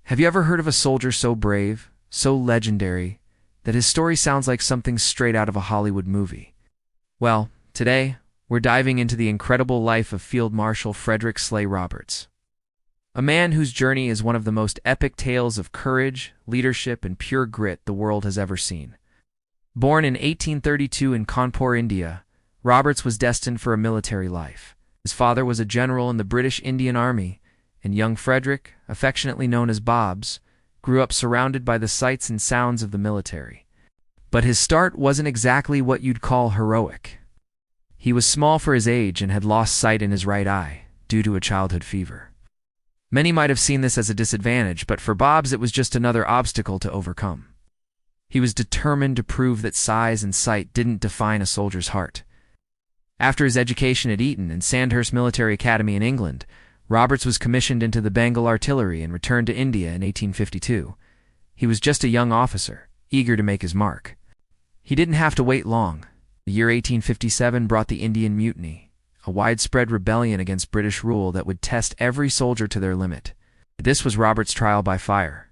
Have you ever heard of a soldier so brave, so legendary, that his story sounds like something straight out of a Hollywood movie? Well, today, we're diving into the incredible life of Field Marshal Frederick Slay Roberts, a man whose journey is one of the most epic tales of courage, leadership, and pure grit the world has ever seen. Born in 1832 in Kanpur, India, Roberts was destined for a military life. His father was a general in the British Indian Army, and young Frederick, affectionately known as Bobs, grew up surrounded by the sights and sounds of the military. But his start wasn't exactly what you'd call heroic. He was small for his age and had lost sight in his right eye due to a childhood fever. Many might have seen this as a disadvantage, but for Bobs it was just another obstacle to overcome. He was determined to prove that size and sight didn't define a soldier's heart. After his education at Eton and Sandhurst Military Academy in England, Roberts was commissioned into the Bengal Artillery and returned to India in 1852. He was just a young officer, eager to make his mark. He didn't have to wait long. The year 1857 brought the Indian Mutiny, a widespread rebellion against British rule that would test every soldier to their limit. This was Roberts' trial by fire.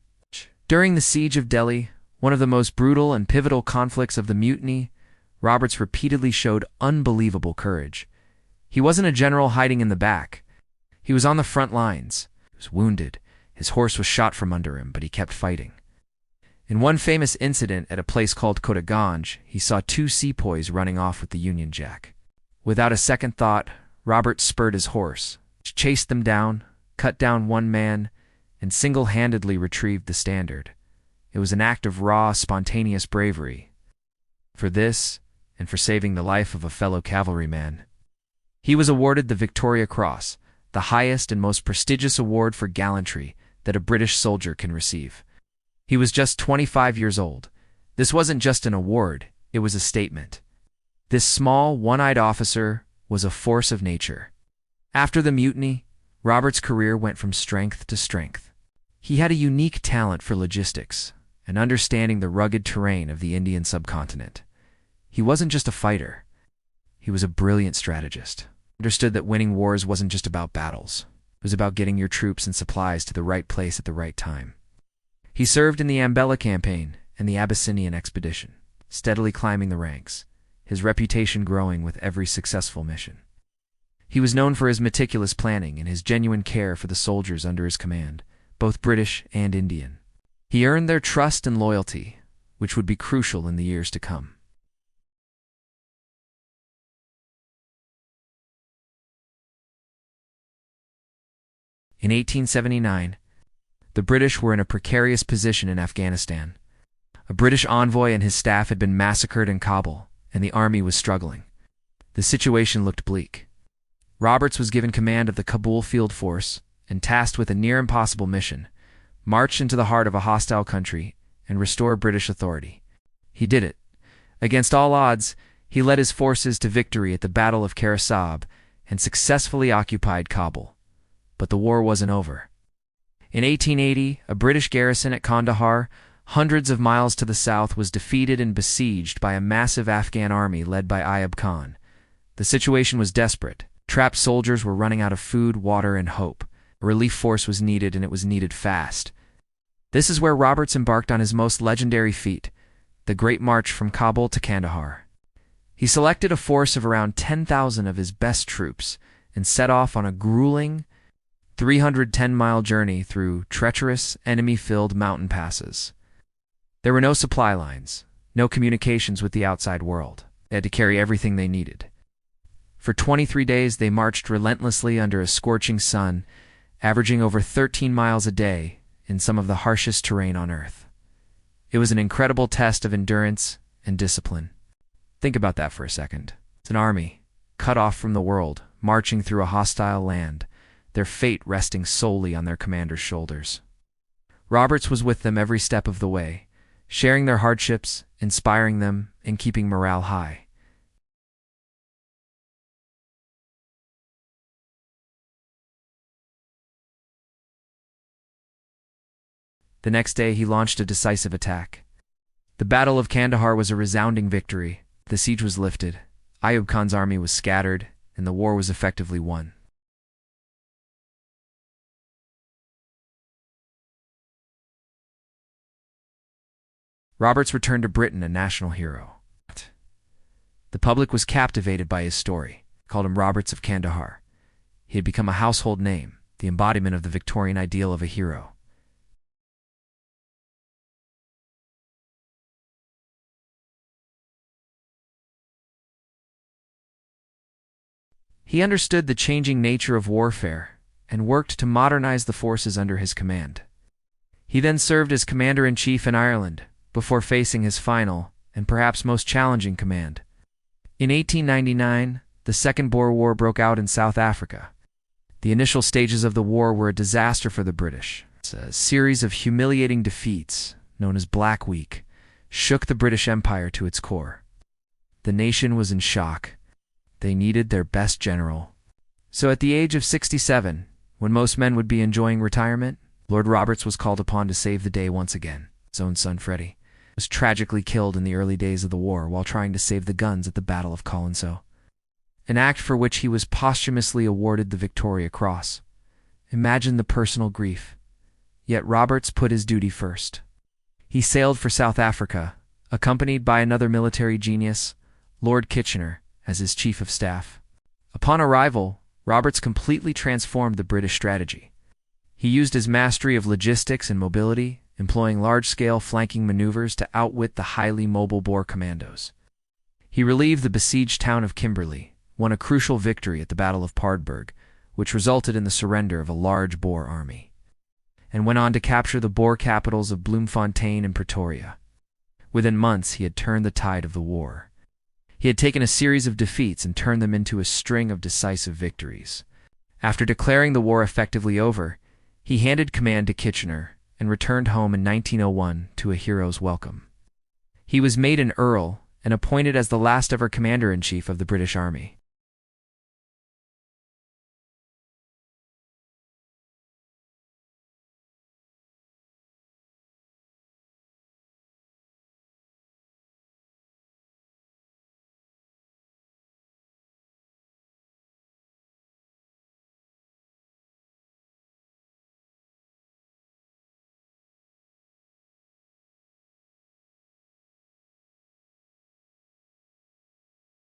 During the siege of Delhi, one of the most brutal and pivotal conflicts of the mutiny, Roberts repeatedly showed unbelievable courage. He wasn't a general hiding in the back. He was on the front lines. He was wounded. His horse was shot from under him, but he kept fighting. In one famous incident at a place called Kotaganj, he saw two sepoys running off with the Union Jack. Without a second thought, Roberts spurred his horse, chased them down, cut down one man, and single-handedly retrieved the standard. It was an act of raw, spontaneous bravery. For this, and for saving the life of a fellow cavalryman, he was awarded the Victoria Cross, the highest and most prestigious award for gallantry that a British soldier can receive. He was just 25 years old. This wasn't just an award, it was a statement. This small, one-eyed officer was a force of nature. After the mutiny, Roberts' career went from strength to strength. He had a unique talent for logistics and understanding the rugged terrain of the Indian subcontinent. He wasn't just a fighter. He was a brilliant strategist. Understood that winning wars wasn't just about battles. It was about getting your troops and supplies to the right place at the right time. He served in the Ambela campaign and the Abyssinian expedition, steadily climbing the ranks, his reputation growing with every successful mission. He was known for his meticulous planning and his genuine care for the soldiers under his command, both British and Indian. He earned their trust and loyalty, which would be crucial in the years to come. In 1879, the British were in a precarious position in Afghanistan. A British envoy and his staff had been massacred in Kabul, and the army was struggling. The situation looked bleak. Roberts was given command of the Kabul field force and tasked with a near-impossible mission: march into the heart of a hostile country and restore British authority. He did it. Against all odds, he led his forces to victory at the Battle of Karasab and successfully occupied Kabul. But the war wasn't over. In 1880, a British garrison at Kandahar, hundreds of miles to the south, was defeated and besieged by a massive Afghan army led by Ayub Khan. The situation was desperate. Trapped soldiers were running out of food, water, and hope. A relief force was needed, and it was needed fast. This is where Roberts embarked on his most legendary feat, the Great March from Kabul to Kandahar. He selected a force of around 10,000 of his best troops and set off on a grueling 310-mile journey through treacherous, enemy-filled mountain passes. There were no supply lines, no communications with the outside world. They had to carry everything they needed. For 23 days, they marched relentlessly under a scorching sun, averaging over 13 miles a day in some of the harshest terrain on Earth. It was an incredible test of endurance and discipline. Think about that for a second. It's an army, cut off from the world, marching through a hostile land, their fate resting solely on their commander's shoulders. Roberts was with them every step of the way, sharing their hardships, inspiring them, and keeping morale high. The next day, he launched a decisive attack. The Battle of Kandahar was a resounding victory. The siege was lifted, Ayub Khan's army was scattered, and the war was effectively won. Roberts returned to Britain a national hero. The public was captivated by his story, called him Roberts of Kandahar. He had become a household name, the embodiment of the Victorian ideal of a hero. He understood the changing nature of warfare and worked to modernize the forces under his command. He then served as commander-in-chief in Ireland before facing his final and perhaps most challenging command. In 1899, the Second Boer War broke out in South Africa. The initial stages of the war were a disaster for the British. A series of humiliating defeats, known as Black Week, shook the British Empire to its core. The nation was in shock. They needed their best general. So at the age of 67, when most men would be enjoying retirement, Lord Roberts was called upon to save the day once again. His own son, Freddie, was tragically killed in the early days of the war while trying to save the guns at the Battle of Colonsay, an act for which he was posthumously awarded the Victoria Cross. Imagine the personal grief. Yet Roberts put his duty first. He sailed for South Africa, accompanied by another military genius, Lord Kitchener, as his chief of staff. Upon arrival, Roberts completely transformed the British strategy. He used his mastery of logistics and mobility, employing large-scale flanking maneuvers to outwit the highly mobile Boer commandos. He relieved the besieged town of Kimberley, won a crucial victory at the Battle of Paardeberg, which resulted in the surrender of a large Boer army, and went on to capture the Boer capitals of Bloemfontein and Pretoria. Within months, he had turned the tide of the war. He had taken a series of defeats and turned them into a string of decisive victories. After declaring the war effectively over, he handed command to Kitchener and returned home in 1901 to a hero's welcome. He was made an earl and appointed as the last ever commander-in-chief of the British Army.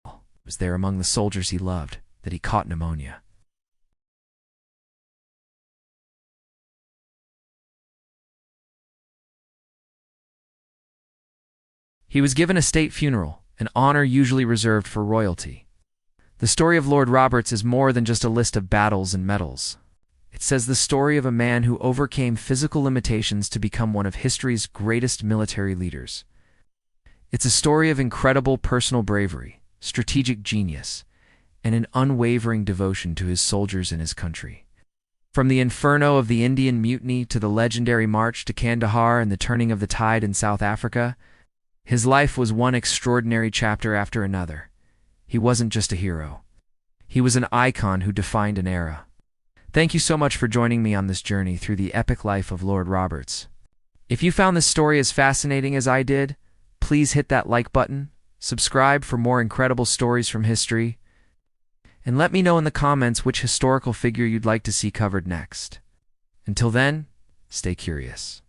It was there among the soldiers he loved that he caught pneumonia. He was given a state funeral, an honor usually reserved for royalty. The story of Lord Roberts is more than just a list of battles and medals. It says the story of a man who overcame physical limitations to become one of history's greatest military leaders. It's a story of incredible personal bravery, strategic genius, and an unwavering devotion to his soldiers and his country. From the inferno of the Indian Mutiny to the legendary march to Kandahar and the turning of the tide in South Africa, his life was one extraordinary chapter after another. He wasn't just a hero. He was an icon who defined an era. Thank you so much for joining me on this journey through the epic life of Lord Roberts. If you found this story as fascinating as I did, please hit that like button, subscribe for more incredible stories from history, and let me know in the comments which historical figure you'd like to see covered next. Until then, stay curious.